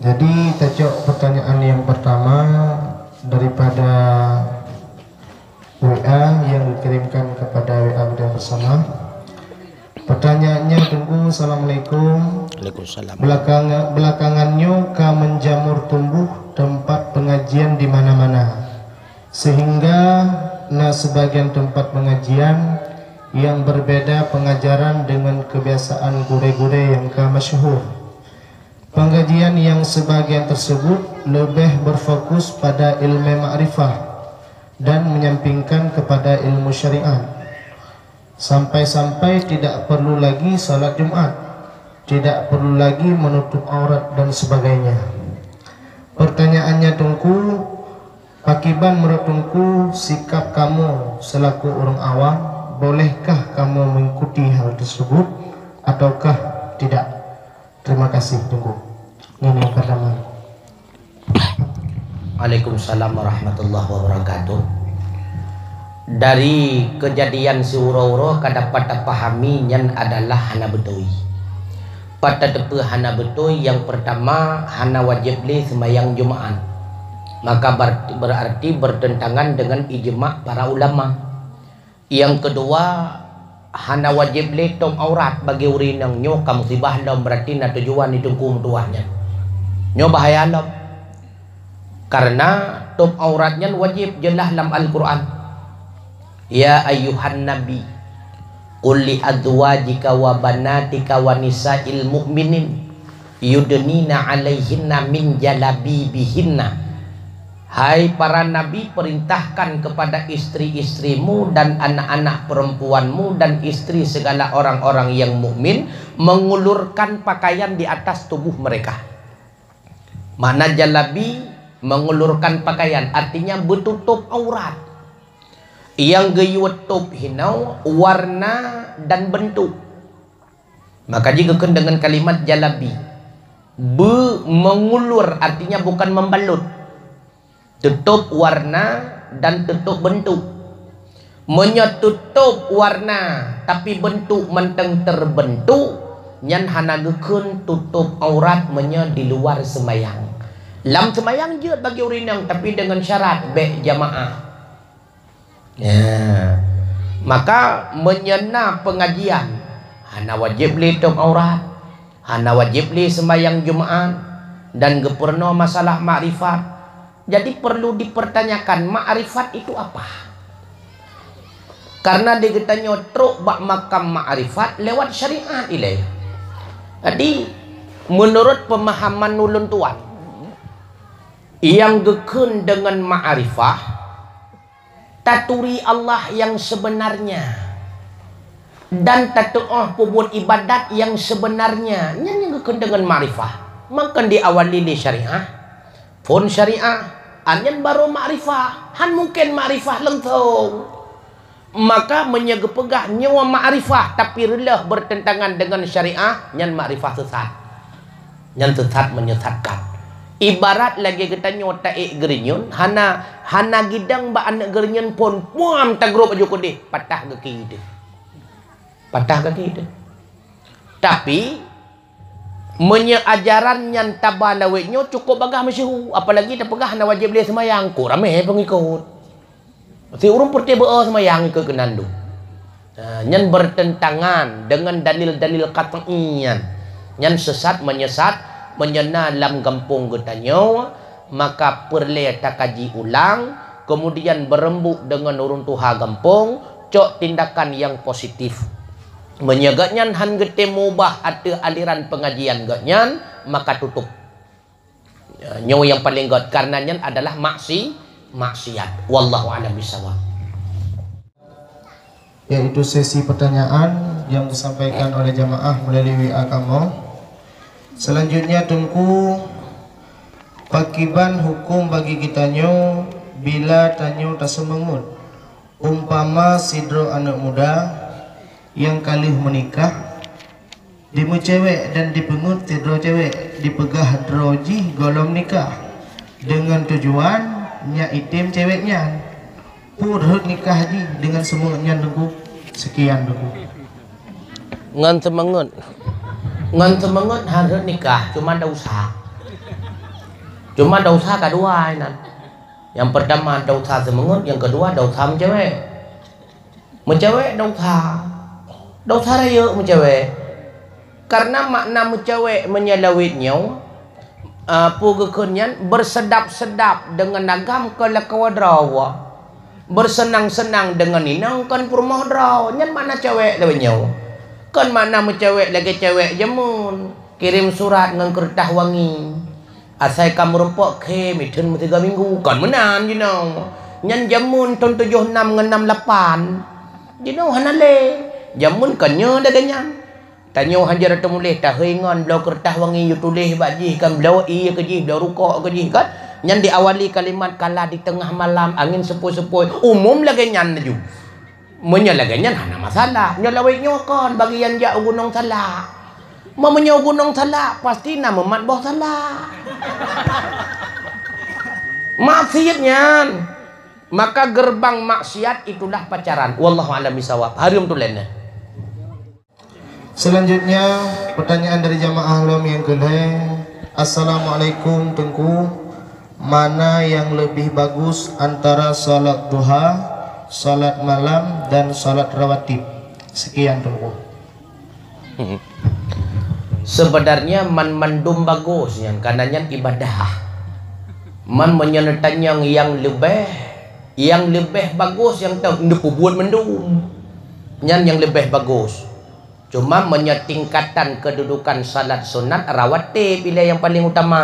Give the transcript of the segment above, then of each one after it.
Jadi tajuk pertanyaan yang pertama daripada WA yang dikirimkan kepada WA Budaya Bersama. Pertanyaannya tunggu. Assalamualaikum. Waalaikumsalam. Belakangannya ka menjamur tumbuh tempat pengajian di mana-mana, sehingga sebagian tempat pengajian yang berbeda pengajaran dengan kebiasaan gure-gure yang masyhur. Pengajian yang sebagian tersebut lebih berfokus pada ilmu ma'rifah dan menyampingkan kepada ilmu syariat. Sampai-sampai tidak perlu lagi salat Jumat, tidak perlu lagi menutup aurat dan sebagainya. Pertanyaannya Tungku, Pakiban menurut Tungku, sikap kamu selaku orang awam, bolehkah kamu mengikuti hal tersebut ataukah tidak? Terima kasih Tungku. Ini yang pertama. Waalaikumsalam warahmatullahi wabarakatuh. Dari kejadian si uro-uro kadapat pahami nyan adalah hana betoi. Pada tepe hana betoi yang pertama hana wajib li sembahyang Jumat. Maka berarti bertentangan dengan ijma' para ulama. Yang kedua hana wajib li tom aurat bagi urinang nyo kamu sibah lom berarti na tujuan itu kum tuahnya. Nyo bahaya lom. Karena tom auratnya wajib jelas dalam Al-Quran. Ya ayyuhan nabi qul li azwajika wa banatika wa nisa'il mu'minin yudnina 'alaihinna min jalabibihinna. Hai para nabi, perintahkan kepada istri-istrimu dan anak-anak perempuanmu dan istri segala orang-orang yang mukmin mengulurkan pakaian di atas tubuh mereka. Mana jalabi? Mengulurkan pakaian artinya bertutup aurat. Yang geyutup hinau warna dan bentuk. Maka jika dengan kalimat jalabi, mengulur artinya bukan membalut. Tutup warna dan tutup bentuk. Menyetutup warna tapi bentuk menteng terbentuk nyan hanagekun tutup aurat menya di luar sembahyang. Lam sembahyang je bagi urinang tapi dengan syarat be jamaah. Ya. Maka menyena pengajian hana wajib li tutup aurat, hana wajib li sembahyang Jumat dan gepurno masalah makrifat. Jadi perlu dipertanyakan ma'rifat itu apa? Karena dia kita nyotruk bak makam ma'rifat lewat syariat ilai. Jadi menurut pemahaman ulun tuan yang gekun dengan ma'rifah taturi Allah yang sebenarnya dan tatu'ah pubun ibadat yang sebenarnya yang gekun dengan ma'rifah maka diawali di syariah. Pun syariah anyan baru ma'rifah han mungkin ma'rifah lengthong. Maka menyegepegah nyawa ma'rifah tapi relah bertentangan dengan syariah nyan ma'rifah sesat. Nyan sesat menyesatkan. Ibarat lagi kita nyota gerinyun hana gidang ba anak gerinyun pun puam tagrup aja kodeh patah kaki itu. Patah kaki itu. Tapi menyeajaran yang tabalawiknya cukup bagah masyhu, apalagi tak pegah na wajib dia semayang ku ramai pengikut si urung perti beo semayang ikut kenandu. Nyan bertentangan dengan dalil-dalil qat'iyyan nyan sesat menyesat menyena dalam kampung getanyo, maka perle takaji ulang kemudian berembuk dengan urun tuha kampung cok tindakan yang positif. Menyegatnyan han gete mubah ada aliran pengajian gatnyan maka tutup. Nyawa yang paling got karena nyan adalah maksiat. Wallahu a'lam bishawab. Yaitu sesi pertanyaan yang disampaikan oleh jamaah melalui WA kamu. Selanjutnya Tungku, Pakiban hukum bagi kitanyo bila tanyo tasemengut umpama sidro anak muda yang kalih menikah dimu cewek dan dipengut tidro cewek dipegah droji golom nikah dengan tujuan nya itim ceweknya purhut nikah haji dengan semuanya Tungku. Sekian Tungku. Ngan semangat harus nikah cuma ada usaha Cuma dosa kedua ini. Yang pertama dosa semengut, yang kedua dosa mencewek. Mencewek dosa. Dosa raya mencewek. Karena makna mencewek menyelawitnya pugukunyan bersedap-sedap dengan nagam kelakawadrawa. Bersenang-senang dengan inangkan purmohdraw. Nyan mana cewek lawitnya. Kan makna mencewek lagi cewek jemun. Kirim surat dengan kertas wangi. Asai kamu rempok ke mitun 3 minggu. Kan menan you know. Nyan jamun tahun 76 dengan 68. You know hanale. Jamun kanya dah ganyan. Tanya hajar atau mulih tak hengan belau kertas wangi you tulis baji kan belau iya keji belau rukuk keji kan. Nyan diawali kalimat kala di tengah malam angin sepoi-sepoi. Umum lagi nyan ju. Menya lagi nyan hana masalah. Nya lawitnya kan bagian jak gunung salah. Mamanya gunung salah pasti nama mat boh salah. Maksiatnya. Maka gerbang maksiat itulah pacaran. Wallahu a'lam bishawab. Harum tulenna. Selanjutnya pertanyaan dari jamaah lom yang kedua. Assalamualaikum Tengku. Mana yang lebih bagus antara salat duha, salat malam dan salat rawatib? Sekian Tengku. Sebenarnya man mandum bagus yang kanannya ibadah. Man menyertai yang lebih bagus yang tahu ndak buat mendum. Yang lebih bagus. Cuma menyetingkatan kedudukan salat sunat rawatib bila yang paling utama.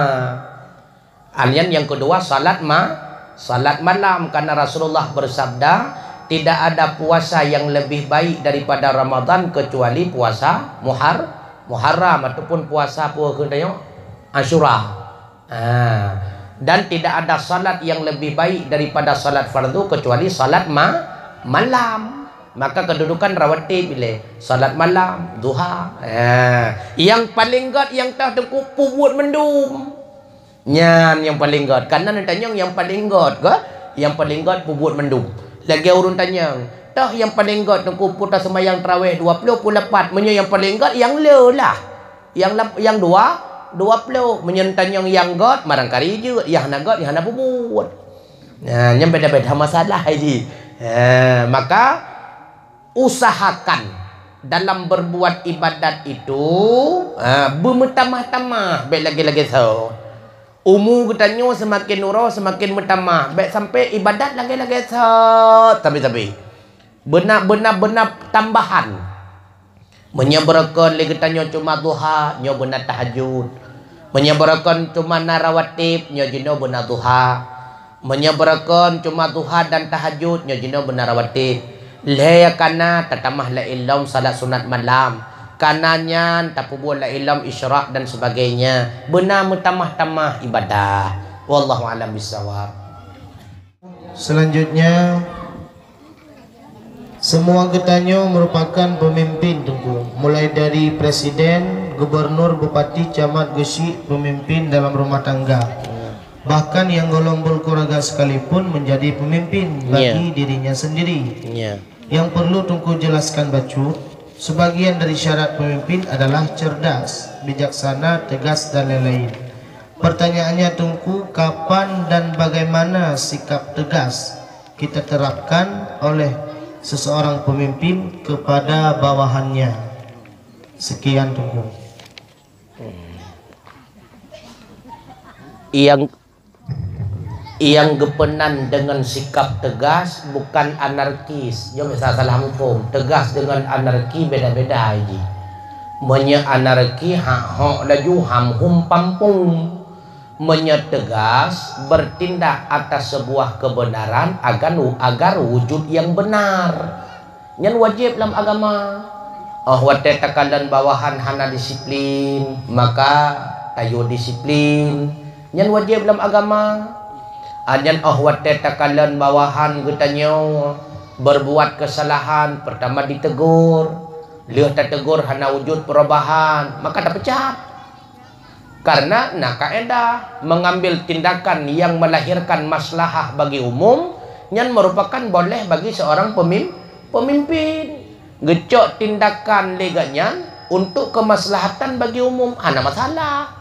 Alian yang kedua salat malam karena Rasulullah bersabda tidak ada puasa yang lebih baik daripada Ramadan kecuali puasa Muharram ataupun puasa Asyura. Dan tidak ada salat yang lebih baik daripada salat fardu kecuali salat malam. Maka kedudukan rawatib bila salat malam, duha. Yang paling god yang tak terkupu buat mendum. Nyan yang paling god. Karena tanya yang paling god ke? Yang paling god buat mendum. Lagi urun tanya. Tah yang paling god terkupu tak sembahyang tarawih 24. Menyo yang paling god yang le lah. Yang 20. Menyentanya yang god marangkali je. Yang nak god yang nak buat. Yang beda-beda masalah haji. Maka usahakan dalam berbuat ibadat itu bermetamah-tamah baik lagi-lagi so. Umur katanya semakin nurau semakin metamah baik sampai ibadat lagi-lagi so. Tapi benar-benar tambahan. Menyebarakan lagi katanya cuma duha, nyo benar tahajud. Menyebarakan cuma narawatib, nyo jino benar duha. Menyebarakan cuma duha dan tahajud, nyo jino benar rawatib. Laya kana tatamah la ilam salat sunat malam. Kananya tapubuh la ilam isyraq dan sebagainya. Benar metamah-tamah ibadah. Wallahu a'lam bishawab. Selanjutnya semua getanyo merupakan pemimpin Tengku. Mulai dari presiden, gubernur, bupati, camat, gesi, pemimpin dalam rumah tangga. Bahkan yang gelombol keluarga sekalipun menjadi pemimpin bagi dirinya sendiri. Yang perlu Tengku jelaskan Bacu, sebagian dari syarat pemimpin adalah cerdas, bijaksana, tegas dan lain-lain. Pertanyaannya Tengku, kapan dan bagaimana sikap tegas kita terapkan oleh seseorang pemimpin kepada bawahannya? Sekian Tengku. Yang gepenan dengan sikap tegas bukan anarkis. Jangan salah hukum. Tegas dengan anarki beda-beda aja. Menya anarki hak laju ham pampung. Menya tegas bertindak atas sebuah kebenaran agar wujud yang benar. Yang wajib dalam agama. Wate takalan bawahan hana disiplin, maka tayo disiplin. Yang wajib dalam agama. Ajan wate takalan bawahan katanya berbuat kesalahan, pertama ditegur, lihat tak tegur hana wujud perubahan, maka tak pecat. Karena kaedah mengambil tindakan yang melahirkan maslahah bagi umum yang merupakan boleh bagi seorang pemimpin. Gecok tindakan leganya untuk kemaslahatan bagi umum, hana masalah.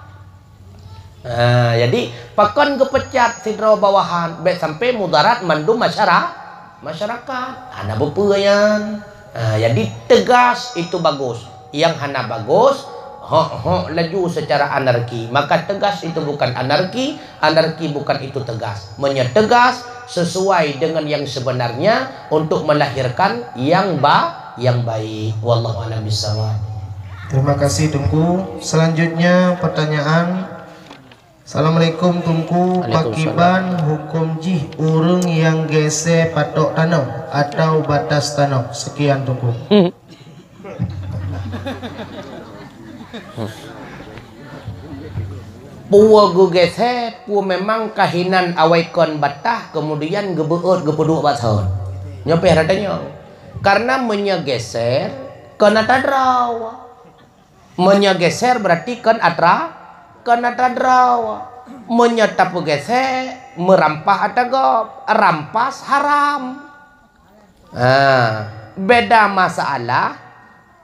Jadi pakon kepecat sidro bawahan baik sampai mudarat mandum masyarakat. Hana bepuyan. Jadi tegas itu bagus. Yang hana bagus laju secara anarki. Maka tegas itu bukan anarki, anarki bukan itu tegas. Menyetegas sesuai dengan yang sebenarnya untuk melahirkan yang baik. Wallahu a'lam bishawab. Terima kasih Tungku. Selanjutnya pertanyaan. Assalamualaikum Tungku. Pakiban hukum jih urung yang gese patok tanah atau batas tanah. Sekian Tungku. Pua gugese pua memang kahinan awaikon batah kemudian gebeut gepeduk bathon. Nyope ratanya. Karena menyegeser kena tadraw. Menyegeser berarti kan kena tadraw. Menyetap gese merampah atagop. Rampas haram. Beda masalah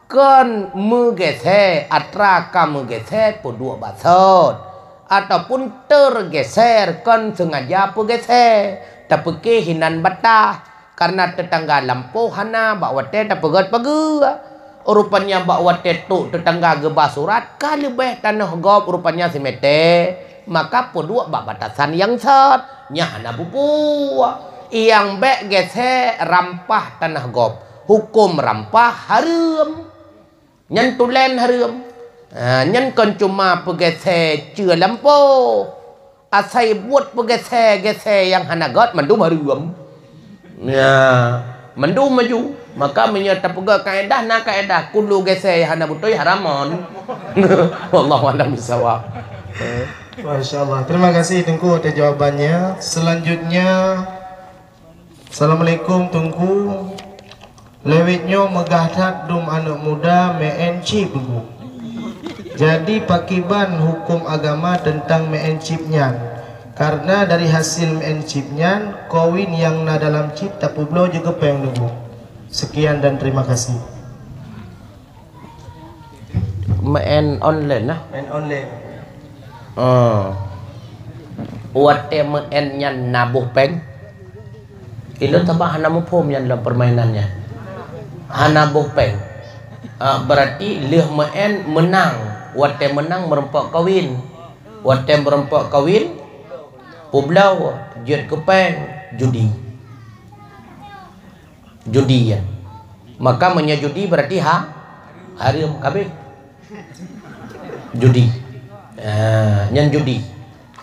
kan megese atra kamu gese peduk bathon. Ataupun tergeser kan sengaja pegeser tapi kehinan batah karena tetangga lampu hana bawa teh tak pegat pagi rupanya bawa teh tu tetangga gebah surat kali beh tanah gop rupanya si mete maka pedua bak batasan yang sat nyahana bupu yang beh geser rampah tanah gop hukum rampah haram nyentulen haram. Nhân kon cuma pegese chưa lampu asai buat pegese yang hanagot mandu maruam mandu maju maka menyerta pega kaedah na kaedah kulu gese hana butoi haramon. Wallahu a'lam bishawab. Masya Allah. Terima kasih Tungku atas jawabannya. Selanjutnya Assalamualaikum Tungku. Lewitnya megah dum anak muda menci begu. Jadi pakiban hukum agama tentang mencipnya karena dari hasil mencipnya kawin yang na dalam cip tapi belum juga peng nunggu. Sekian dan terima kasih. Main online nah. Main online. Wate main nya nabuh peng. Itu tambah hana mupum yang dalam permainannya. Hana buh peng. Berarti leh main menang. Wate menang merempok kawin. Wate merempok kawin publau jet kepeng judi. Judi ya. Maka menyajudi berarti haram kabeh. Judi. Nyen judi.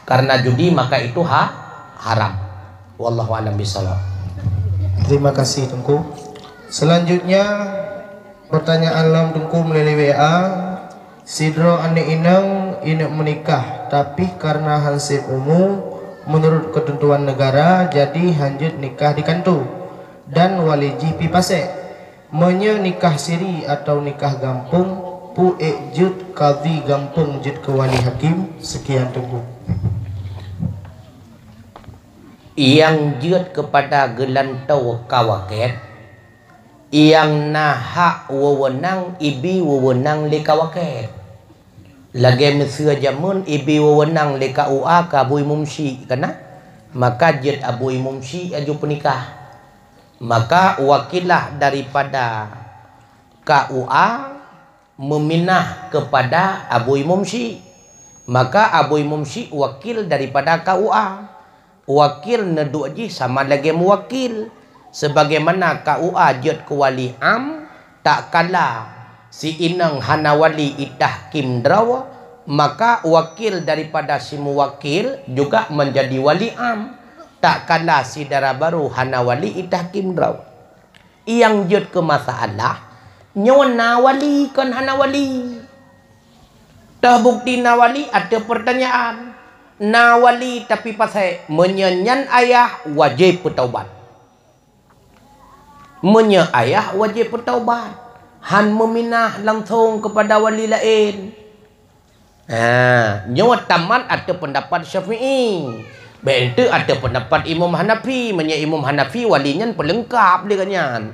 Karena judi maka itu haram. Wallahu a'lam bishawab. Terima kasih Tungku. Selanjutnya pertanyaan lam Tungku melalui WA. Sidro ane inang menikah tapi karena hansip umum menurut ketentuan negara jadi hanjut nikah di kantu dan waliji pipase menye nikah siri atau nikah gampung pu jut kadhi gampung jut ke wali hakim. Sekian Tunggu. Yang jut kepada gelantau kawaket yang naha wewenang ibi wewenang le kawaket lagi mesra jamun ibi wewenang le KUA ka abui mumsi kana maka jet abui mumsi aju penikah maka wakilah daripada KUA meminah kepada abui mumsi maka abui mumsi wakil daripada KUA wakil nedu aji sama lagi mewakil sebagaimana KUA jet ke wali am tak kala si inang hana wali itah kim drawa maka wakil daripada si muwakil juga menjadi wali am tak kala si dara baru hana wali itah kim drawa yang jet ke masalah nyona wali kan hana wali dah bukti nawali ada pertanyaan nawali tapi pasai menyanyan ayah wajib bertaubat menye ayah wajib bertaubat han meminah langsung kepada wali lain. Nyawa tamat ada pendapat Syafi'i. Begitu ada pendapat Imam Hanafi. Menye Imam Hanafi walinya pelengkap dia kanyan.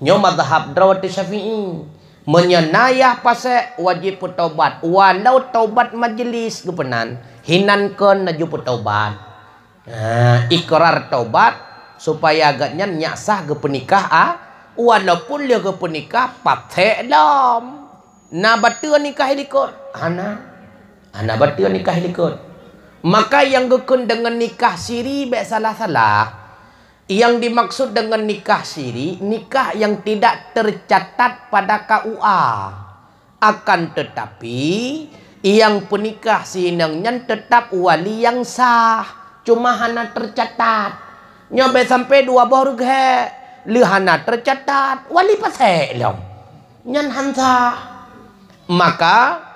Nyawa mazhab Dawat Syafi'i. Menye nayah pasal wajib bertaubat. Walau taubat majlis kepenan. hinankeun naju petaubat. Ikrar taubat supaya agaknya nyak sah ke penikah walaupun dia ke penikah patek dom. Na batua nikah likut. Ana batua nikah likut. Maka yang gekun dengan nikah siri be salah-salah. Yang dimaksud dengan nikah siri, nikah yang tidak tercatat pada KUA. Akan tetapi yang penikah sinangnya tetap wali yang sah. Cuma hana tercatat. Nyobe sampai 2 boh ruge. Li hana tercatat. Wali pasek long. Nyan hansa. Maka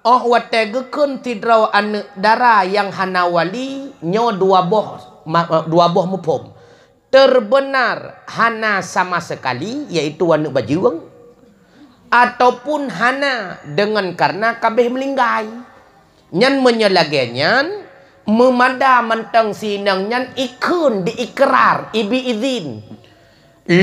wate gekun tidraw anu dara yang hana wali. Nyo 2 boh mupom. Terbenar hana sama sekali, yaitu anu bajuang, ataupun hana dengan karena kabeh melinggai. Nyan menyelagenyan memada mentang sinang nyan ikun diikrar ibi izin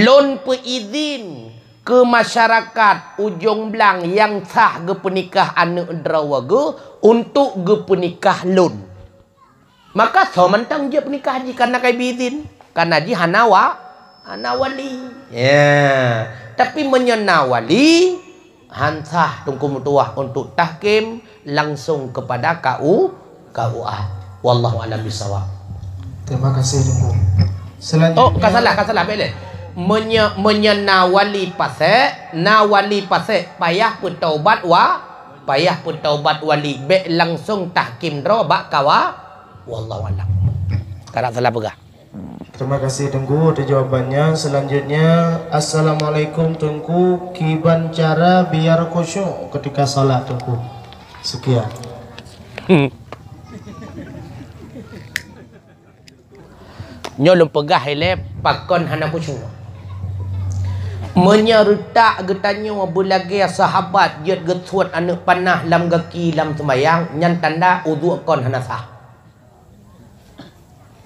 lon peizin ke masyarakat ujung belang yang sah ge penikah anu drawaga untuk ge penikah lon. Maka so mentang je penikah ji karena kai bizin. Karena dia hana wali. Ya. Tapi menyena wali hansah tungku mutuah untuk tahkim langsung kepada KUA. Wallahu a'lam bishawab. Terima kasih Tungku. Selanjutnya kasalah boleh. Menyena wali pasek, na wali pasek payah petaubat wali be langsung tahkim dro bak kawa. Wallahu a'lam. Kada salah pegah. Terima kasih Tungku untuk jawabannya. Selanjutnya, Assalamualaikum Tungku, kiban cara biar khusyuk ketika sholat Tungku. Sekian. Nyolong pegah hele pakon hana khusyuk. Menyertak getanyo belagi sahabat jut getsuat anak panah lam gaki lam sembayang nyan tanda uduk kon hana sah.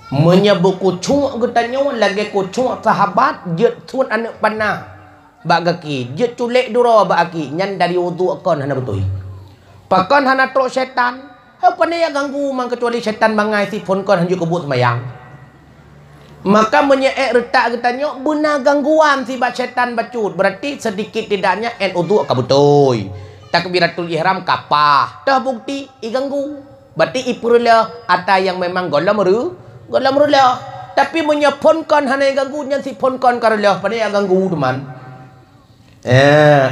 Menyebut kucuk getanyo lagi kucuk sahabat jut sun anak panah bak gaki jut culek duro bak aki nyan dari wudu kon hana betul pakon hana trok setan apa ni yang ganggu mang kecuali setan bangai si pon kon hanjuk kebut semayang. Maka menyeek retak getanyo benar gangguan si bak setan bacut berarti sedikit tidaknya wudu ka betul takbiratul ihram kapah dah bukti i ganggu berarti i perlu ada yang memang golam rulah. Tapi menyeponkan hana yang ganggu nyan si ponkan karulah pada yang ganggu teman.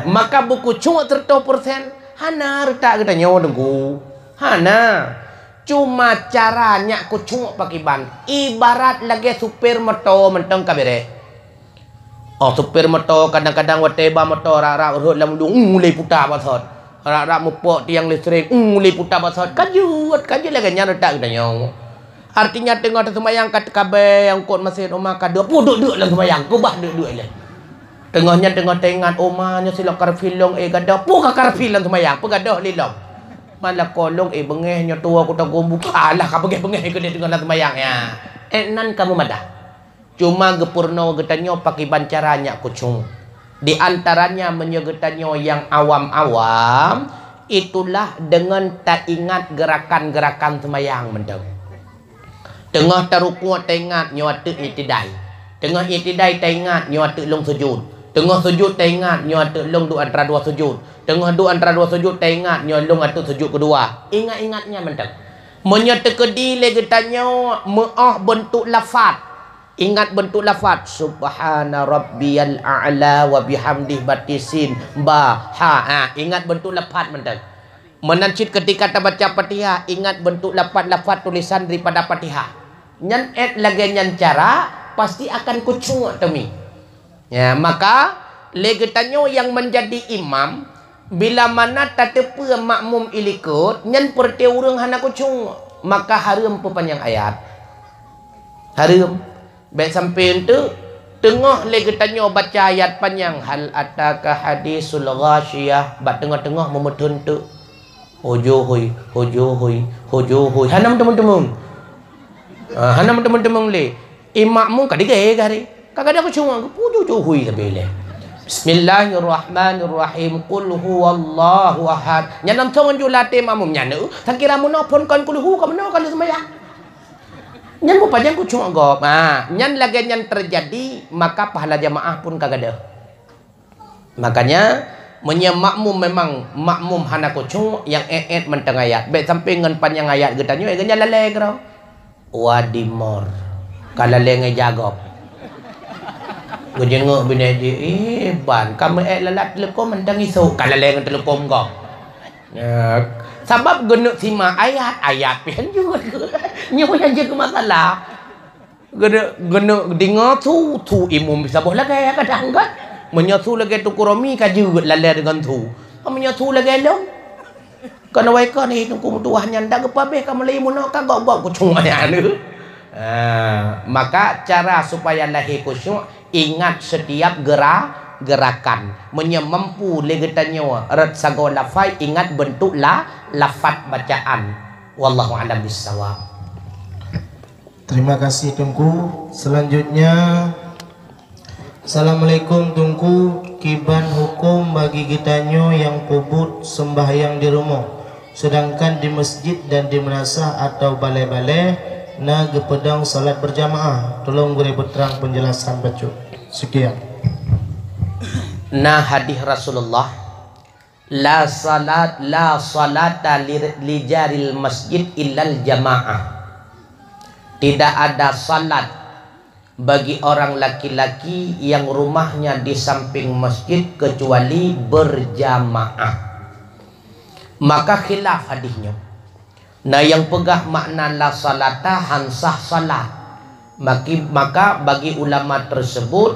Maka buku cuma 100% hana retak kita nyawa dengku. Hana cuma caranya ku cuma pakai ban. Ibarat lagi supir motor mentong kabere. Supir motor kadang-kadang wateba motor rak urut lam dung mulai putar basot. Rak mupok tiang listrik mulai putar basot. Kaju lagi nyan retak kita nyawa. Artinya tengah tersemayang kat kabe yang kot masjid Omar kada duduk dalam semayang kubah duduk le. Tengahnya tengah tengan Omarnya sila karfilong kada puka karfilan semayang pegadah lilong. Malah kolong bengehnya tua aku tak gombu alah ka bengeh ke dia tengah semayang ya. Nan kamu madah. Cuma gepurno getanyo pakai bancaranya kucung. Di antaranya menyegetanyo yang awam-awam itulah dengan tak ingat gerakan-gerakan semayang mendeng. Tengah tarukuat tengah nyuatu itidai. Tengah itidai tengah nyuatu long sujud. Tengah sujud tengah nyuatu long du antara 2 sujud. Tengah du antara 2 sujud tengah nyolong atu sujud kedua. Ingat-ingatnya mentang. Menyata kedi legetanyo meah bentuk lafaz. Ingat bentuk lafaz subhana rabbiyal a'la wa bihamdih batisin ingat bentuk lafaz mentang. Menancit ketika baca Fatihah ingat bentuk lafaz tulisan daripada Fatihah. Nyan lagi nyan cara pasti akan kucung temi. Ya, maka legetanyo yang menjadi imam bila mana tatepe makmum ilikut nyan perti urang hana kucung maka harum pepanjang ayat. Harum baik sampai itu tengah legetanyo baca ayat panjang hal ataka hadisul ghasyiyah bat tengah-tengah memedun tu hojo hoi hanam teman-teman le imakmu kadi gay gari kagak ada kucung puju hui sabele Bismillahirrahmanirrahim. Qul huwallahu ahad. Nyanam songon julate mamum nyanu. Tak kira monopon kon qul hu ka meno kali sembahyang. Nyan bu panjang ku cuma gop. Nyan lagi nyan terjadi maka pahala jamaah pun kagak ada. Makanya makmum memang makmum hana kucung yang mentengayat. Baik sampai ngan panjang ayat getanyo ganya lale kro. Wadimor. Kalale ngejagop. Gejengok bina je ban kamu lalat telekom mendang isu kalale ngan telekom kau. Sebab genuk sima ayat pian juga. Nyonya je ke masalah. Genuk dengar tu imum bisa boleh lagi kadang kan. Menyatu lagi tu kuromi kaju lale dengan tu. Menyatu lagi long. Kana wai kan ni tu tuah nyanda ke pabe kamu lagi munok kagak gok kucung aya ni. Maka cara supaya lahir khusyuk ingat setiap gerakan menyemampu legetannya rat sago lafai ingat bentuk lafaz bacaan. Wallahu a'lam bissawab. Terima kasih Tungku. Selanjutnya, Assalamualaikum Tungku. Kiban hukum bagi kitanyo yang kubut sembahyang di rumah, sedangkan di masjid dan di madrasah atau balai-balai na gepedang salat berjamaah. Tolong beri berterang penjelasan baca. Sekian. Nah hadis Rasulullah la salata li jaril masjid illal jamaah. Tidak ada salat bagi orang laki-laki yang rumahnya di samping masjid kecuali berjamaah. Maka khilaf hadisnya. Nah yang pegah makna la salata hansah salat. Maka bagi ulama tersebut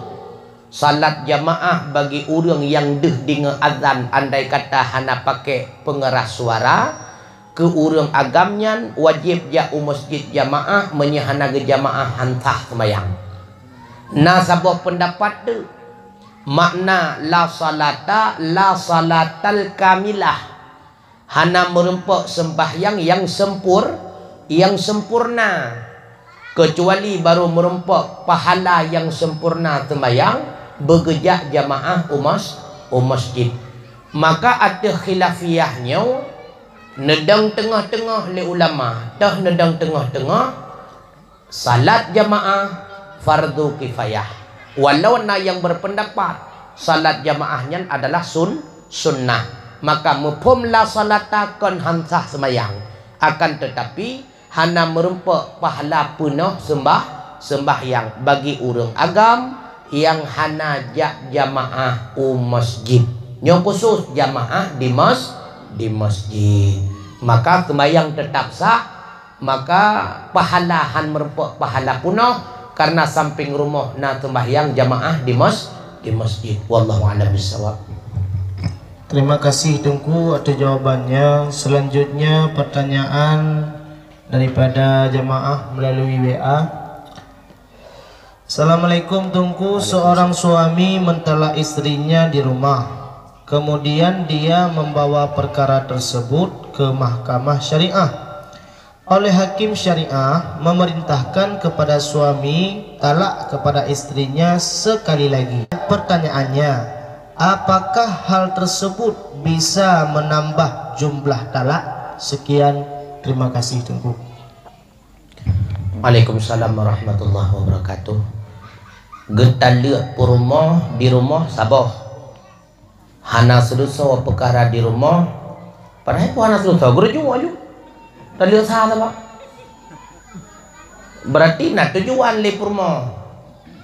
salat jamaah bagi orang yang deh dengan azan andai kata hana pakai pengeras suara ke orang agamnya wajib jauh masjid jamaah menyahana ke jamaah hansah sembahyang. Nah sebuah pendapat tu makna la salatal kamilah hana merempok sembahyang yang sempurna kecuali baru merempok pahala yang sempurna sembahyang bergejak jamaah masjid. Maka ada khilafiyahnya nedang tengah-tengah le ulama dah nedang tengah-tengah salat jamaah fardu kifayah. Walau na yang berpendapat salat jamaahnya adalah sunnah, maka mufhum la salata kon hansah sembahyang. Akan tetapi hana merempok pahala penuh sembahyang bagi orang agam yang hana jamaah masjid. Yang khusus jamaah di masjid. Maka sembahyang tetap sah, maka pahala han merempok pahala penuh karena samping rumah na sembahyang jamaah di masjid. Wallahu a'lam bissawab. Terima kasih Tungku atas jawabannya. Selanjutnya pertanyaan daripada jamaah melalui WA. Assalamualaikum Tungku. Seorang suami mentala istrinya di rumah, kemudian dia membawa perkara tersebut ke mahkamah syariah. Oleh hakim syariah memerintahkan kepada suami talak kepada istrinya sekali lagi. Pertanyaannya, apakah hal tersebut bisa menambah jumlah talak? Sekian, terima kasih Tungku. Waalaikumsalam warahmatullahi wabarakatuh. Genta lihat rumah di rumah saboh. Hana sedusa perkara di rumah. Padahal itu hana sedusa gereju aja. Tadi salah apa? Berarti nak tujuan le rumah.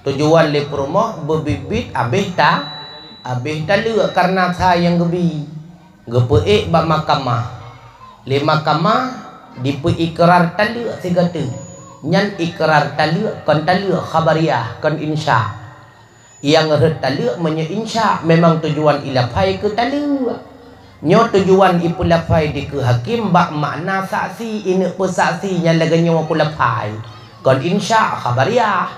Tujuan le rumah berbibit abih tak lek karena saya yang gebi gepeik ba mahkamah le mahkamah dipe ikrar talek segata nyan ikrar talek kon talek khabariyah kon insya yang talek menye insya memang tujuan ilafai ke talek nyo tujuan ipulafai di ke hakim ba makna saksi ini pesaksi nya laganya aku lafai kon insya khabariyah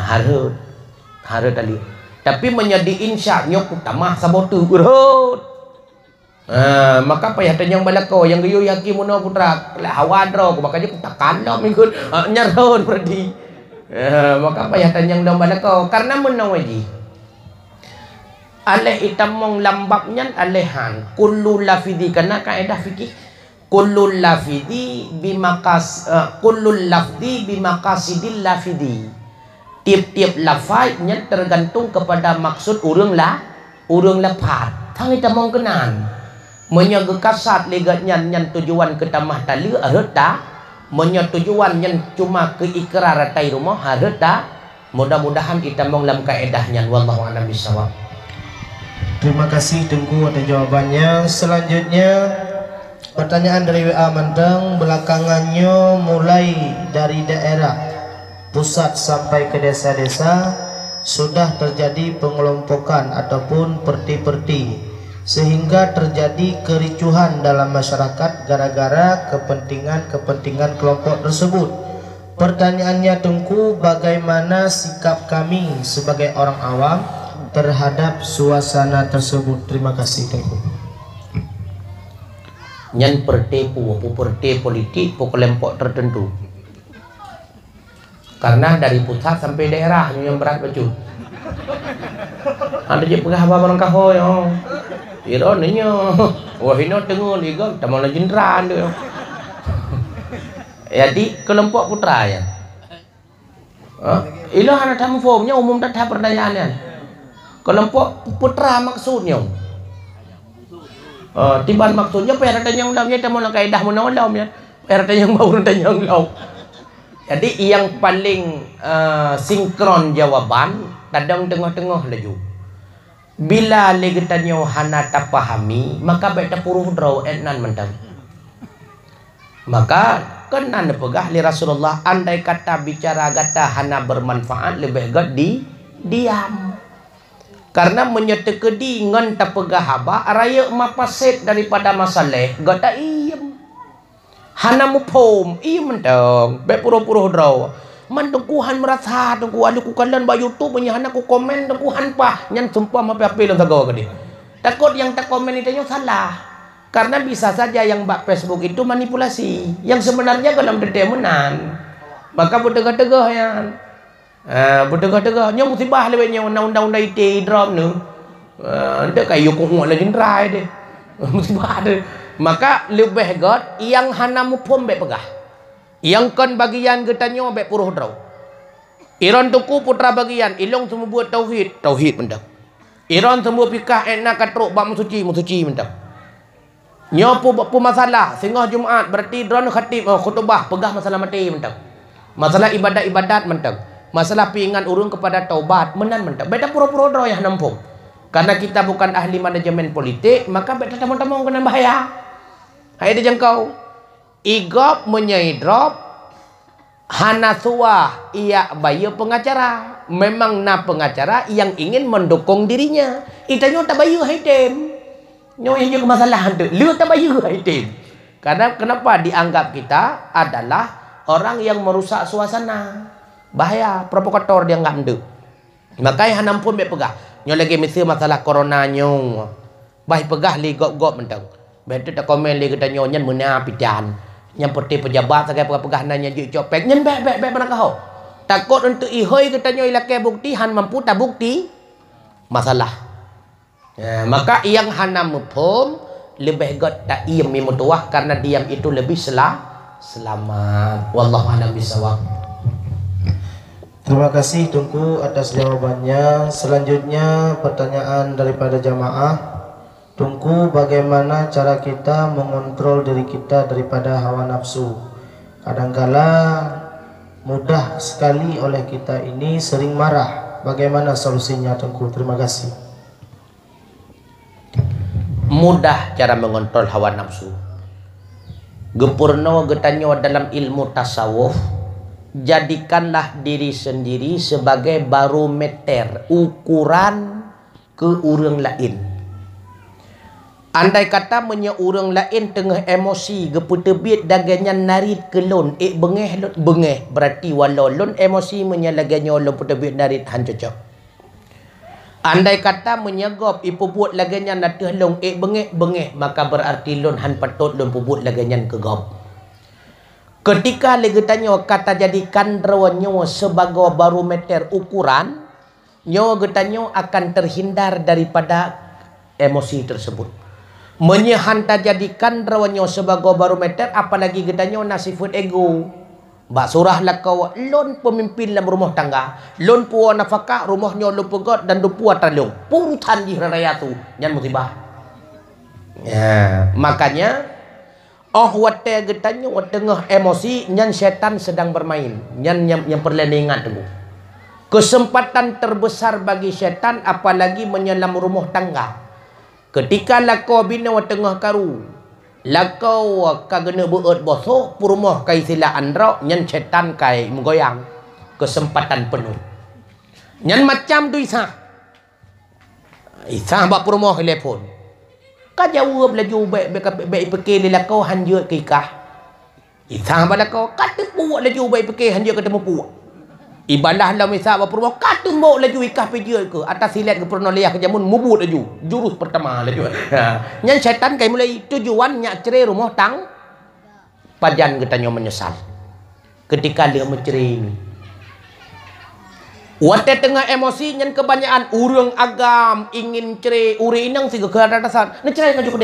harut talek. Tapi menjadi insya nyok utamah sabotu urut. Maka payah yang balako yang gayo yakin muno putra la hawadro makanya ku takkan dah minggu nyarun berdi. Maka payah yang dong balako karena menawaji. aleh itamong lambabnya alehan kullu lafidhi karena kaidah fikih kullu lafidhi kullu lafdhi bimaqasidil lafidhi. Tiap-tiap lafaznya tergantung kepada maksud urang lepat. Thang itamong kenan menyaga kasat legatnya yang tujuan ke tamah tali areta menyo tujuan yang cuma ke ikrar tai rumah areta. Mudah-mudahan itamong lam kaedahnya wallahu a'lam bishawab. Terima kasih Tengku atas jawabannya. Selanjutnya pertanyaan dari WA Manteng, belakangannya mulai dari daerah pusat sampai ke desa-desa sudah terjadi pengelompokan ataupun perti-perti sehingga terjadi kericuhan dalam masyarakat gara-gara kepentingan kelompok tersebut. Pertanyaannya Tengku, bagaimana sikap kami sebagai orang awam terhadap suasana tersebut? Terima kasih Tengku. Nyan perti politik kelompok tertentu. Karena dari pusat sampai daerah yang berat baju. Ada je pegah apa barang kahoy oh. Ironnya. Wah ini tengok liga tamal jenderal dia. Jadi kelompok putra ya. Ilah anak tamu formnya umum tak pertanyaannya. Kelompok putra maksudnya. Tiban maksudnya perhatian yang dalamnya tamu nak kaidah menolong ya. Perhatian yang bau dan yang lau. Jadi yang paling sinkron jawaban kadang tengah-tengah laju. Bila legetanyo hana tak pahami maka baik tak puruh draw enan mentang. Maka kenan pegah li Rasulullah andai kata bicara gata hana bermanfaat lebih gad diam. Karena menyetekedi ngan tak pegah haba raya mapaset daripada masalah gata iem. Hana mupom iem mentang baik puruh-puruh draw. Man tengkuhan merasa tengku ada ku kalan ba YouTube nya hana ku komen tengkuhan pa nyan sumpah mapi-api lang tagaw ka di. Takut yang tak komen itu salah. Karena bisa saja yang bak Facebook itu manipulasi. Yang sebenarnya dalam detemenan. Maka bertegah-tegah ya. Bertegah-tegah. Nya musibah lebihnya undang-undang IT drop nu. Ndak kayu ku ngok lagi dry deh. Musibah deh. Maka lebih god yang hana mupom be pegah. Yang kan bagian getanyo be puruh draw. Iron tuku putra bagian ilong semua buat tauhid mentang. Iron semua pikah enak katruk bab musuci mentang. Nyopo masalah sehingga Jumaat berarti drone khatib khutbah pegah masalah mati mentang. Masalah ibadat mentang. Masalah pingan urung kepada taubat menan mentang. Beda pura-pura draw yang nampung. Karena kita bukan ahli manajemen politik, maka beda tamu-tamu kena bahaya. Hai dijangkau. Igop menyai drop Hanasua ia bayu pengacara. Memang na pengacara yang ingin mendukung dirinya. Itanya tak bayu haitem. Nyo yang masalah tu. Lu tak bayu haitem. Karena kenapa dianggap kita adalah orang yang merusak suasana. Bahaya, provokator dia anggap tu. Makanya hanam pun pegah. Nyo lagi mesti masalah corona nyo. Baik pegah li gop-gop mentang. Betul tak komen li kita nyo nyan mena pidan. Yang perti pejabat sebagai pegah-pegahannya juk copek nyen bek mana kau takut untuk ihoi katanya ilakai bukti han mampu tak bukti masalah maka yang hana mupom lebih god tak iem mutuah karena diam itu lebih selamat wallahu a'lam bishawab. Terima kasih Tungku atas jawabannya. Selanjutnya pertanyaan daripada jamaah. Tungku, bagaimana cara kita mengontrol diri kita daripada hawa nafsu? Kadangkala mudah sekali oleh kita ini sering marah. Bagaimana solusinya Tungku? Terima kasih. Mudah cara mengontrol hawa nafsu. Gempurno getanyo dalam ilmu tasawuf. Jadikanlah diri sendiri sebagai barometer ukuran ke orang lain. Andai kata menye orang lain tengah emosi geputebit daganya narit kelon bengeh berarti walau lon emosi menye laganya lon putebit narit han cocok. Andai kata menyegop ipubut laganya nateh long bengeh maka berarti lon han patut lon pubut laganya kegop. Ketika legetanyo kata jadikan rawanyo sebagai barometer ukuran nyo getanyo akan terhindar daripada emosi tersebut. Menyehanta jadikan rawanyo sebagai barometer, apalagi getanyo nasifut ego. Bak surah lakau lon pemimpin dalam rumah tangga, lon puan nafkah rumahnya lu pegot dan lu puan talung purutan di raya tu nyan musibah. Ya, makanya wate getanyo tengah emosi nyan setan sedang bermain, nyan yang perleningan tunggu. Kesempatan terbesar bagi setan apalagi menyelam rumah tangga. Ketika lakau bina tengah karu, lakau kagena beut bosoh purmoh kai sila andro nyan setan kai menggoyang. Kesempatan penuh. Nyan macam tu Isa bak purmoh telefon. Ka jawab laju baik pekeh lakau hanjut ke ikah. Isa bak lakau kata puak laju baik pekeh hanjut ketemu puak. Ibadah lah misal apa purmoh kata mau laju ikah pejut ke atas silat ke purno liah ke jamun mubut laju jurus pertama laju. Nyan setan kai mulai tujuan nyak cerai rumah tang pajan getanyo menyesal ketika dia mencerai ini. Wate tengah emosi nyan kebanyakan urang agam ingin cerai uri inang siga ke atasan. Ne cerai kan cukup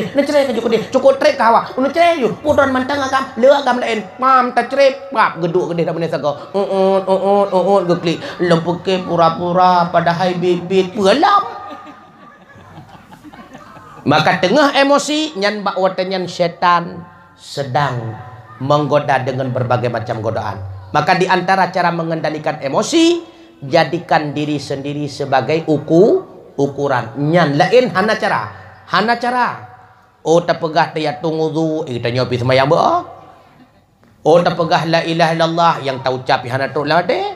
deh. Cukup trek kawa. Ne cerai yo pudon mantang agam, le agam lain. Mam ta cerai pap geduk gede dak meneh sago. Geklik. Lempuke pura-pura padahal bibit pelam. Maka tengah emosi nyan bak wate nyan setan sedang menggoda dengan berbagai macam godaan. Maka di antara cara mengendalikan emosi, jadikan diri sendiri sebagai ukuran. Nyan lain hana cara. Oh tak pegah tayatung wudu, kita nyopi semayang ba. Oh tak pegah la ilaha illallah yang tahu ucap hana tu lah de.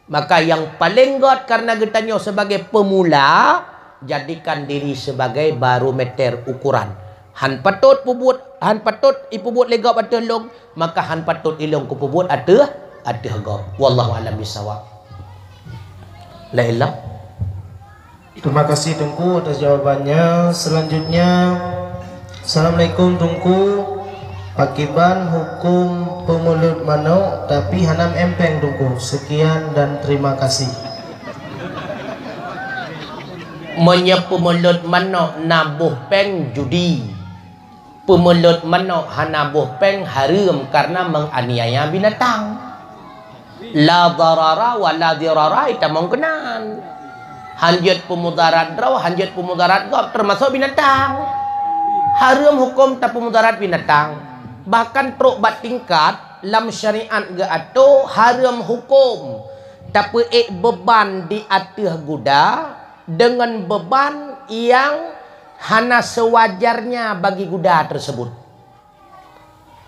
Maka yang paling god karena kita nyo sebagai pemula, jadikan diri sebagai barometer ukuran. Han patut ipubut legap atau long, maka han patut ilong ku pubut atau gop. Wallahu alam bisawab. Lailah. Terima kasih Tungku atas jawabannya. Selanjutnya, Assalamualaikum Tungku. Pakiban hukum pemulut mano tapi hanam empeng Tungku. Sekian dan terima kasih. Pemulut mano nabuh peng judi. Pemulut mano hanabuh peng haram karena menganiaya binatang. La darara wa la dirara itu mengkenan. Hanjat pemudarat draw, hanjat pemudarat gop termasuk binatang. Haram hukum tak pemudarat binatang. Bahkan truk bat tingkat lam syariat ge ato haram hukum. Tapi beban di atas kuda dengan beban yang hana sewajarnya bagi kuda tersebut.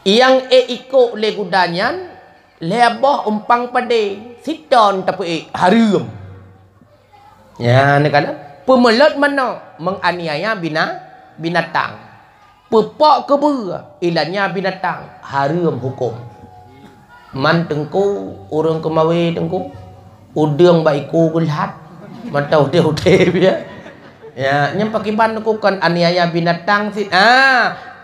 Yang ikut le kudanya lebah umpang pade siton tapi haram. Ya ni kala pemelut mana menganiaya binatang. Pepak keber ilanya binatang haram hukum. Man tengku orang kemawi tengku udang baiku gelhat mata udah ya. Ya nyempakiban tengku kan aniaya binatang sit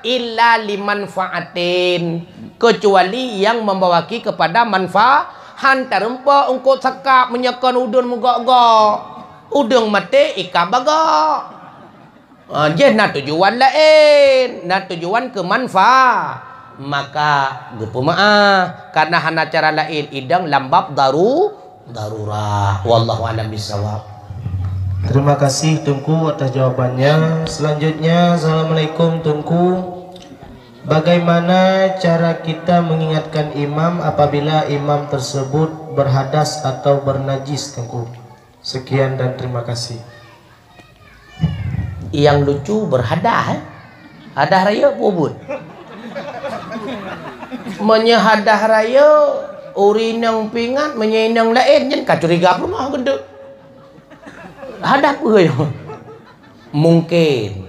illa limanfaatin, kecuali yang membawaki kepada manfaat. Hantar empa ungkut sakap menyakan udun mugak-gak udang mati ika bagak. Dia nak tujuan lain, nak tujuan ke manfaat, maka gepemaah karena hana cara lain idang lambab darurah. Wallahu a'lam bishawab. Terima kasih Tungku atas jawabannya. Selanjutnya, Assalamualaikum Tungku. Bagaimana cara kita mengingatkan imam apabila imam tersebut berhadas atau bernajis Tungku? Sekian dan terima kasih. Yang lucu berhadah, hadah raya pubut. Menyehadah raya urinang pingat menyenang lain jen kacuriga rumah gendut. Hadah apa ya? Mungkin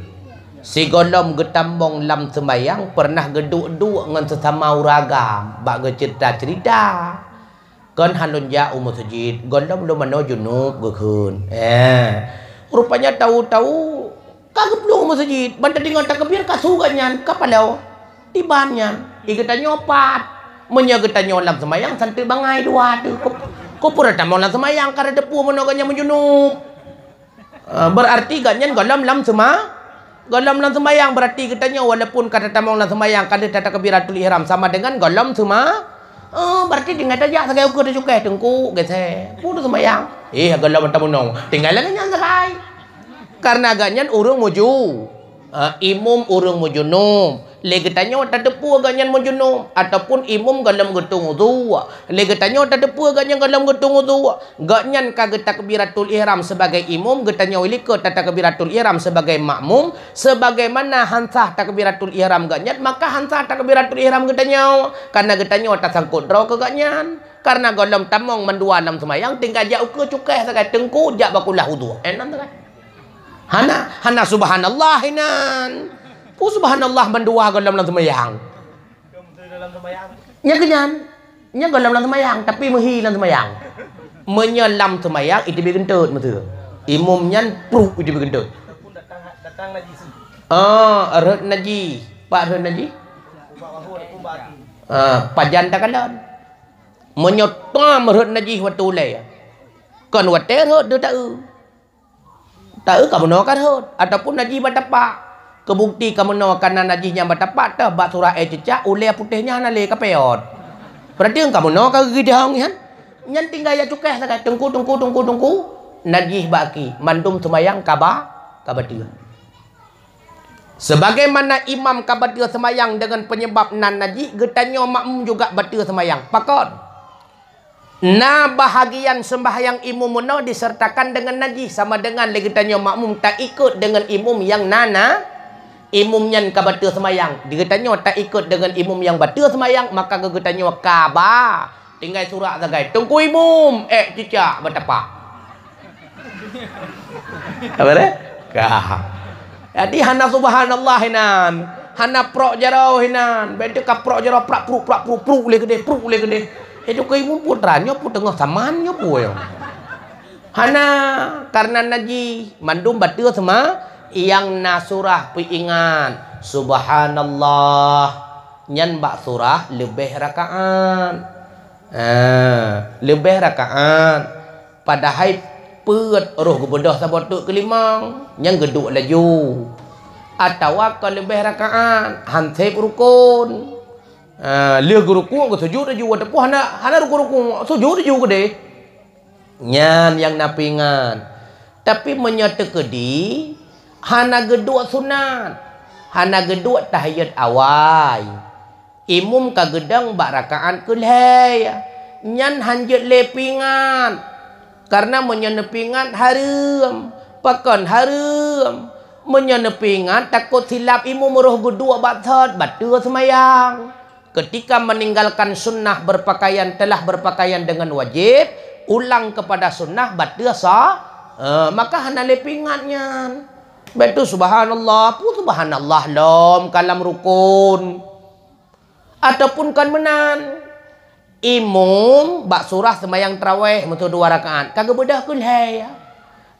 si golom getambong lam sembayang pernah geduk-duk dengan sesama uragam bak cerita-cerita. Kan halun ja masjid golom lu mano junub gekun. Rupanya tahu-tahu kagep lu masjid bantai dengan takbir kasuganyan kapalau tibanyan igeta nyopat menyagetan nyolam sembayang santai bangai dua tu Kau pura tamang lang semayang kada depu menoganya menjunub. Berarti ganyan galam lam semayang berarti katanya walaupun kata tamang lang semayang kada tata kabiratul ihram sama dengan galam berarti tinggal aja sagai ukur juga tengku gitu. Pudu semayang. Galam tamunong. Tinggal ganyan sagai. Karena ganyan urung muju. Imum urung mujunum. Legetanya tadepu ganyan mujunum ataupun imum galam getung wudu. Legetanya tadepu ganyan galam getung wudu. Ganyan kaget takbiratul ihram sebagai imum, getanya wilika takbiratul ihram sebagai makmum. Sebagaimana hansah takbiratul ihram ganyan, maka hansah takbiratul ihram getanya. Karena getanya tasangkut draw ke ganyan. Karena galam tamong mendua dalam semayang tinggal jauh ke cukai sakai tengku jak bakulah wudu. Enak tak? Hana subhanallah hinan. Subhanallah mendua galam dalam semayang. Nya kenyan. Nya galam dalam semayang tapi mehi dalam semayang. Menyelam semayang itu begentut betul. Imum nyan pru itu begentut. Datang najis. Red najis. Pak red najis. Pajan tak kalan. Menyotam red najis waktu lay. Kan waktu red dia tak kamu nak red ataupun najis batapak. Kebukti kamu nak karena najisnya batapak dah bak surah cecak ulai putihnya nale kapeot. Berarti kamu nak ka gidang kan? Nyan tinggal ya cukai sakai tengku najis baki mandum semayang kabatir. Sebagaimana imam kabatir semayang dengan penyebab nan najis, getanyo makmum juga batir semayang. Pakon. Nah bahagian sembahyang imum no disertakan dengan najis sama dengan getanyo makmum tak ikut dengan imum yang nana. Imum yang kabatir semayang digetanyo tak ikut dengan imum yang batir semayang, maka gegetanyo kaba tinggal surat sagai tunggu imum cicak batapak apa deh jadi hana subhanallah hinan hana prok jarau hinan beda ka prok jarau prak pru le gede itu ke imum putranya pun tengah samannya pun hana karena najis mandum batir sama yang nasurah piingan subhanallah nyan bak surah lebih rakaat padahal peut roh gebedah sabotuk kelimang yang geduk laju atau kalau lebih rakaat hansep rukun lia ruku ke sujud laju ada pun hana ruku sujud laju gede nyan yang napingan tapi menyata kedi hana geduk sunat hana geduk tahiyat awal imum ka gedang bak rakaat kulhay nyan hanjut lepingan karena menyenepingan haram pakon haram menyenepingan takut silap imum roh geduk batat batur semayang ketika meninggalkan sunnah berpakaian telah berpakaian dengan wajib ulang kepada sunnah batur maka hana lepingannya. Betul subhanallah, subhanallah lom kalam rukun. Ataupun kan menan imum bak surah semayang tarawih metu 2 rakaat. Kagak bedah kulhay.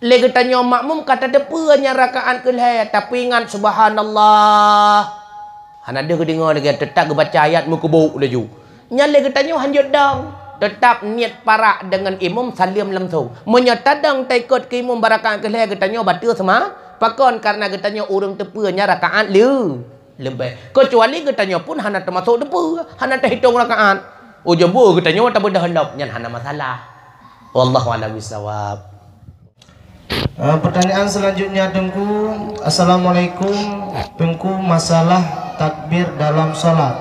Lagi tanya makmum kata depunya rakaat kulhay tapi ingat subhanallah. Han ada ke dengar lagi tetap baca ayat muka bau laju. Nya lagi tanya hanjut dong. Tetap niat parak dengan imum salim langsung. Menyatadang taikut ke imum barakaat kulhay katanya batil sama. Pakon karena getanya orang tepunya rakaat lebih. Kecuali getanya pun hana termasuk tepu, hana terhitung rakaat. Oh jembu getanya tak bedah hendak nyan hana masalah. Wallahu a'lam bishawab. Pertanyaan selanjutnya Tengku. Assalamualaikum Tengku, masalah takbir dalam salat.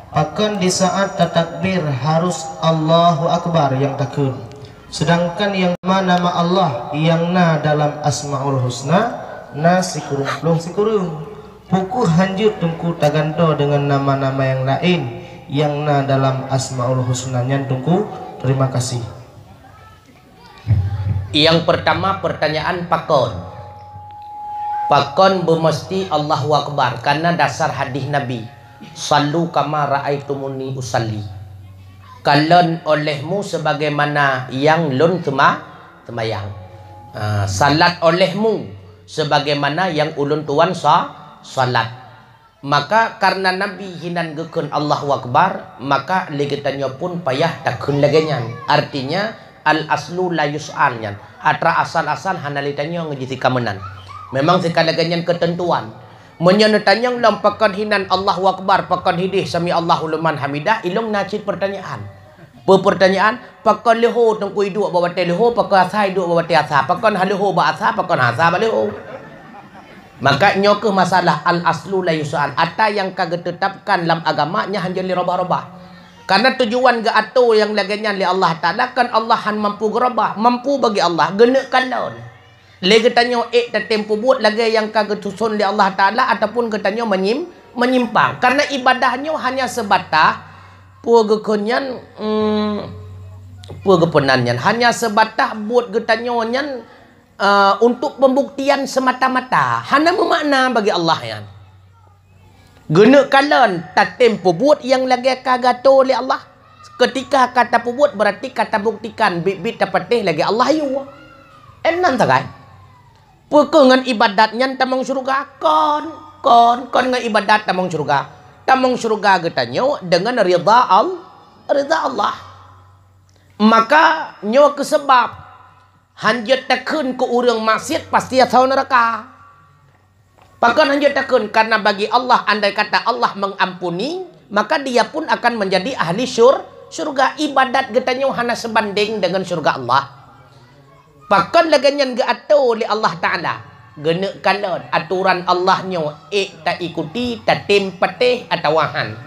Akan di saat takbir harus Allahu Akbar yang takun. Sedangkan yang nama Allah yang dalam Asmaul Husna na sikurung puku hanjut Tengku taganto dengan nama-nama yang lain yang dalam Asmaul Husnanya Tengku. Terima kasih. Yang pertama pertanyaan pakon bermesti Allahu Akbar karena dasar hadis Nabi sallu kama ra'aitumuni usalli, kalian olehmu sebagaimana yang lun semayang. Salat olehmu sebagaimana yang ulun tuan salat. Maka karena Nabi hinan gekun Allahu Akbar, maka legetannya pun payah takun lagenyan. Artinya al aslu la yus'alnya atra asal-asal hanalitanya ngejiti kamenan memang sekadaganyan ketentuan menyenetanya lam pakan hinan Allahu akbar pakan hidih sami Allahu liman hamidah ilung nacit pertanyaan pertanyaan pakan leho tengku iduk bawa te leho pakan asa iduk bawa te asa pakan haleho ba asa pakan asa ba leho maka nyoke masalah al aslu la yus'al ata yang kagak tetapkan dalam agamanya hanya li robah-robah karena tujuan ga ato yang laganya li Allah Taala kan Allah han mampu gerabah mampu bagi Allah genek kalon lagi tanyo tempo buat lagi yang kagak tusun li Allah Taala ataupun ketanyo menyimpang karena ibadahnya hanya sebatas pugekonyan pugepenanyan hanya sebatas buat getanyo nyan untuk pembuktian semata-mata hana memakna bagi Allah yan guna kalon tak tempo buat yang lagi kagato oleh Allah ketika kata buat berarti kata buktikan bibit dapatih lagi Allah yu enan sagai pekengan ibadatnya tamang surga kon ngan ibadat tamang surga getanyo dengan ridha Allah maka nyo kesebab hanjat takun ke urang maksiat pasti asal neraka. Bahkan hanjat takun karena bagi Allah andai kata Allah mengampuni maka dia pun akan menjadi ahli surga ibadat getanyo hana sebanding dengan surga Allah. Bahkan laganyan ga ato oleh Allah Taala genek kalon aturan Allahnyo tak ikuti tak tempateh atawahan.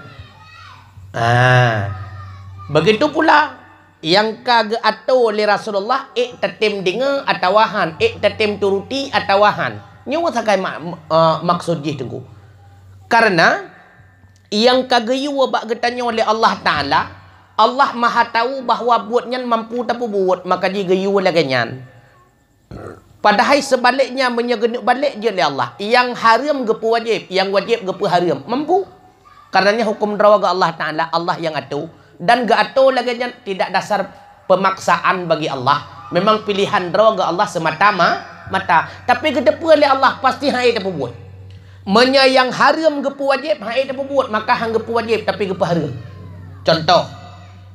Begitu pula yang kagak atau oleh Rasulullah tatim dengar atawahan tatim turuti atawahan nyawa sakai maksud je tunggu karena yang kagak yuwa bak getanya oleh Allah Taala Allah maha tahu bahawa buatnya mampu tak buat maka dia yuwa laganyan padahal sebaliknya menyegenuk balik je oleh Allah yang haram gepu wajib yang wajib gepu haram mampu karenanya hukum derawa Allah Taala Allah yang atur dan ga ato lagi tidak dasar pemaksaan bagi Allah memang pilihan droga Allah semata-mata tapi gedepu oleh Allah pasti hai tak buat menyayang haram gepu wajib hai tak buat maka hang gepu wajib tapi gepu haram contoh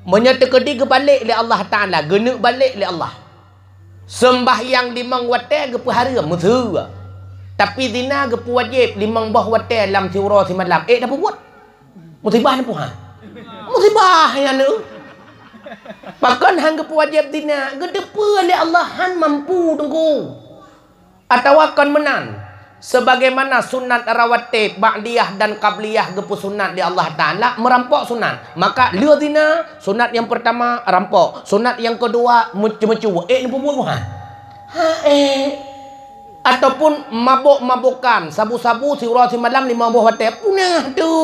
menyatakan ke balik oleh Allah Taala genek balik oleh Allah sembahyang 5 waktu gepu haram musuh tapi zina gepu wajib 5 waktu dalam tiura semalam tak buat musibah ni puhan musibah yang ni bahkan hang wajib dina gedepa oleh Allah han mampu tunggu atau akan menan sebagaimana sunat rawatib ba'diyah dan qabliyah gepu sunat di Allah Taala merampok sunat maka lua dina sunat yang pertama rampok sunat yang kedua mecu-mecu ni buat buhan ataupun mabuk-mabukan sabu-sabu siura semalam 5 waktu punah tu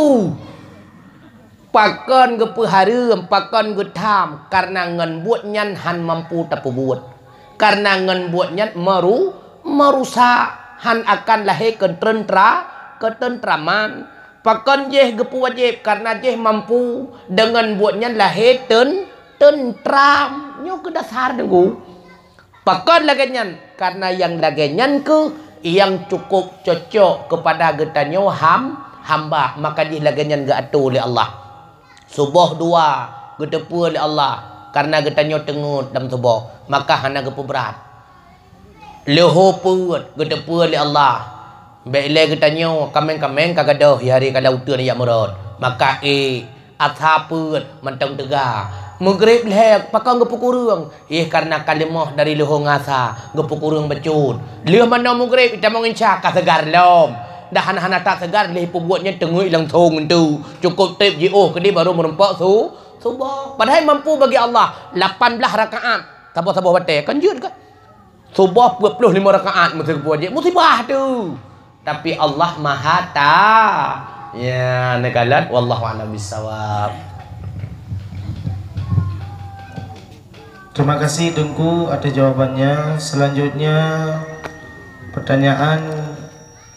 pakan gepu haram pakan getam karena ngan buatnya han mampu tak buat karena ngan buatnya merusak han akan lahir ketentraman pakan jeh gepu wajib karena jeh mampu dengan buatnya lahir tentram nyo ke dasar dengku pakan laganya karena yang laganya ke yang cukup cocok kepada getanyo hamba maka dia laganya ga atur oleh Allah subuh 2 gedepu oleh Allah karena getanyo tengut dalam subuh maka hana gepu berat leho put gedepu oleh Allah baiklah getanyo kameng-kameng kagadoh hari kalau utur ya merod maka atha put mentang tegar maghrib leh pakang gepu kurung karena kalimah dari leho ngasa gepu kurung becut leh mana maghrib kita mengincah ka segar lom dah hana tak segar leh pembuatnya tengui lang thong tu cukup tip JO ke dia baru merempak subuh padahal mampu bagi Allah 18 rakaat sabar-sabar batai kan jut kan subuh 25 rakaat mesti wajib musibah tu tapi Allah Maha ta ya nekalat wallahu a'lam bissawab. Terima kasih Tengku atas jawabannya. Selanjutnya pertanyaan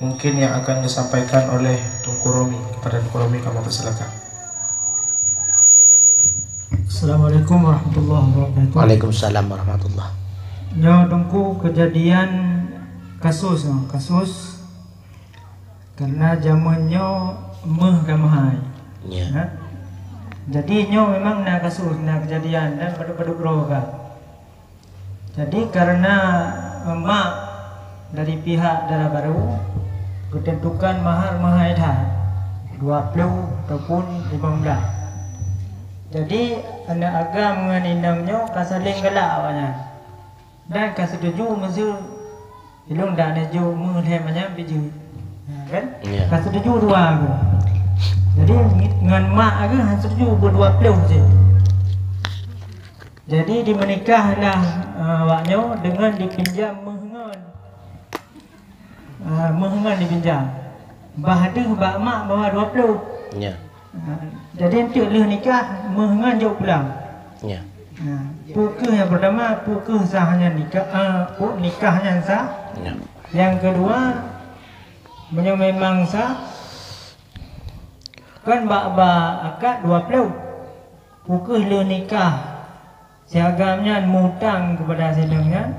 mungkin yang akan disampaikan oleh Tengku Romi kepada Tengku Romi, kami persilakan. Assalamualaikum warahmatullahi wabarakatuh. Waalaikumsalam warahmatullah. Nyo Tengku kejadian kasus karena zamannya gamahai. Ya. Jadi nyo memang na kasus na kejadian dan pada roga. Jadi karena emak dari pihak Dara Baru ketentukan mahar mahaidah 20 ataupun 15. Jadi anak agam mengenindangnya kasaling gelak awalnya. Dan kasetuju mesti ilung dah neju menghemanya biji. Kan? Ya. Kasetuju dua aku. Jadi dengan mak agak setuju ber-20 je. Jadi di menikahlah awaknya dengan dipinjam mehengan dipinjam. Bahada bak mak bawa 20. Ya. Jadi untuk leh nikah mehengan jauh pulang. Ya. Pukul yang pertama pukul sahnya nikah, nikahnya sah. Ya. Yang kedua memang sah. Kan bak akad 20. Pukul leh nikah siagamnya mutang kepada sedangnya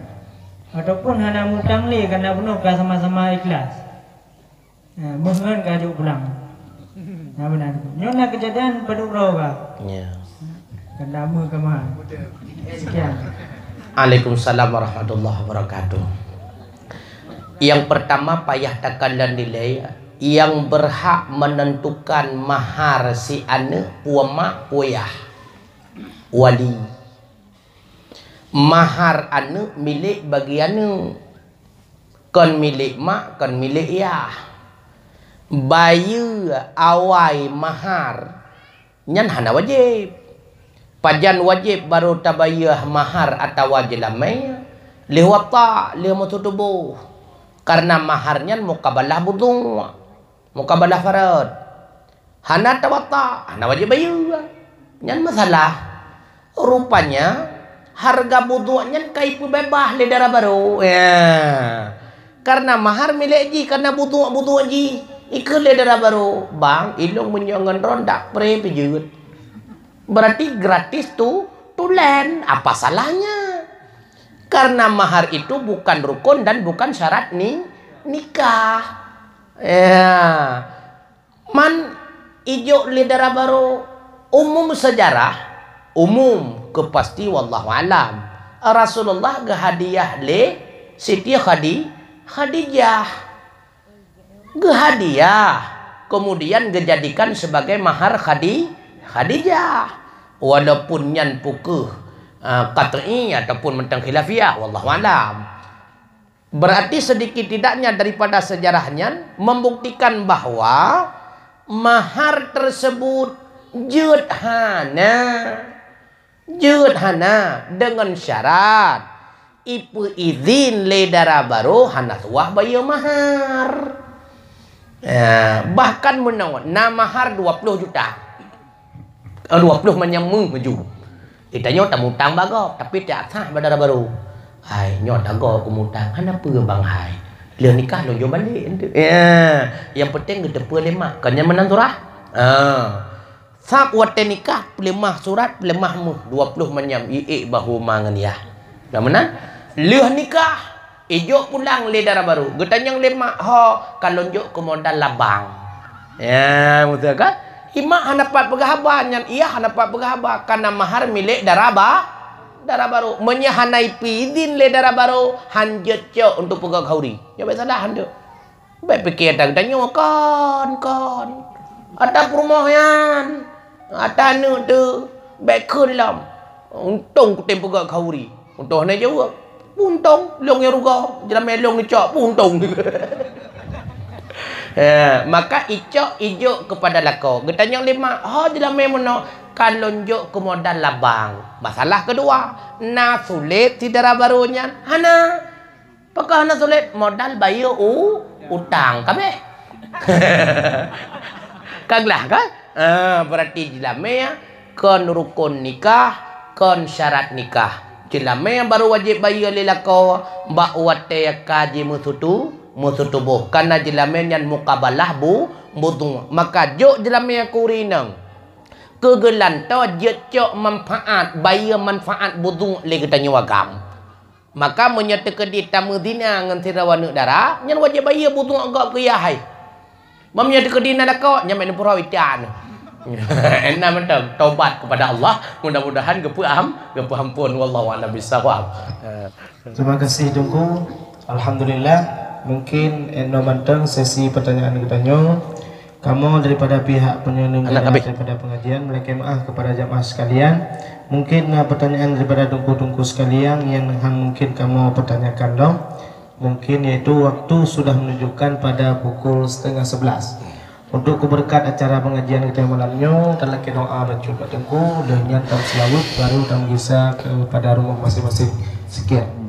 ataupun hanya mutang li karena penuh sama-sama ikhlas. Mehengan kajuk pulang. Nah benar. Nyonya kejadian pada urau ka. Ya. Kendama kemah. Sekian. Waalaikumsalam warahmatullahi wabarakatuh. Yang pertama payah takkan dan nilai yang berhak menentukan mahar si anak puama puyah wali. Mahar anak milik bagi anak, kon milik mak, kon milik ayah. Bayu awai mahar nyan hana wajib. Pajan wajib baru tabayah mahar atau wajib lamai lihwata lihamututubuh. Karena maharnya mukabalah budung, mukabalah farad. Hana tawata, hana wajib bayu. Nyan masalah. Rupanya harga buduhnya kaipu bebas le Dara Baru. Ya. Karena mahar milik ji, karena buduh ji. Ikut le Dara Baru. Bang, ilong menyangan rondak pre pejut. Berarti gratis tulen. Apa salahnya? Karena mahar itu bukan rukun dan bukan syarat nikah. Ya. Man ijo le Dara Baru umum sejarah. Umum kepasti wallahu alam. Rasulullah ge hadiah le Siti Khadijah. Ge hadiah kemudian dijadikan sebagai mahar Khadijah. Walaupun nyan pukuh qat'i ataupun mentang khilafiyah wallahu alam. Berarti sedikit tidaknya daripada sejarahnya membuktikan bahwa mahar tersebut judhana dengan syarat ipu izin le Dara Baru hana tuah bayu mahar. Bahkan menawar na mahar 20 juta. 20 menyambung maju. Itanya tamutang bago tapi tak sah Dara Baru. Hai nyot ago kumutang hana pe bang hai. Leh nikah lo jo balik ente. Yang penting gede pe lemak kan yang menang surah. Sak wate nikah pelemah surat pelemahmu 20 menyam iik bahu mangan ya. Dah menang? Leh nikah ijo pulang le Dara Baru. Getanyang lemak ho kalau njuk ke modal labang. Ya, betul kan? Imak hanapat pegahaban iya hanapat pegahaba karena mahar milik Dara Baru. Menyahanai pidin le Dara Baru hanjut cok untuk pegah kauri. Ya baik salah hanjut. Baik pikir dah getanyang kon. Ada perumahan. Ada anu tu baik kelam. Untung ku tempo gak kauri. Untung hanya jawab. Untung long yang ruga. Jalan melong ni cok untung. Maka icok ijo kepada lako. Getanya lima. Jalan memono kalau njuk ke modal labang. Masalah kedua, na sulit si Dara Barunya. Hana. Apakah hana sulit modal bayu utang kabeh. Kaglah kan? Berarti jilame kon rukun nikah, kon syarat nikah. Jilame yang baru wajib bayar lelako mbak wate kaji musutubuh. Karena jilame yang mukabalah budung. Maka jok jilame kurinang. Kegelan to jok manfaat bayar manfaat budung le kita nyawagam. Maka menyatakan di tamu dina ngan tirawan Dara, nyan wajib bayar budung agak kuyahai. Mamnya dekat dina dah kau, nyamai ni pura itian. Enak betul taubat kepada Allah, mudah-mudahan gepahampun wallahu a'lam bissawab. Terima kasih Tungku. Alhamdulillah, mungkin eno manteng sesi pertanyaan kitanya. Kamu daripada pihak penyelenggara daripada pengajian mereka maaf kepada jamaah sekalian. Mungkin pertanyaan daripada tungku-tungku sekalian yang mungkin kamu pertanyakan dong. Mungkin yaitu waktu sudah menunjukkan pada pukul 10:30. Untuk keberkat acara pengajian kita malamnya, telah kita doa baca Tungku dan nyantam selawat baru kita bisa kepada rumah masing-masing. Sekian.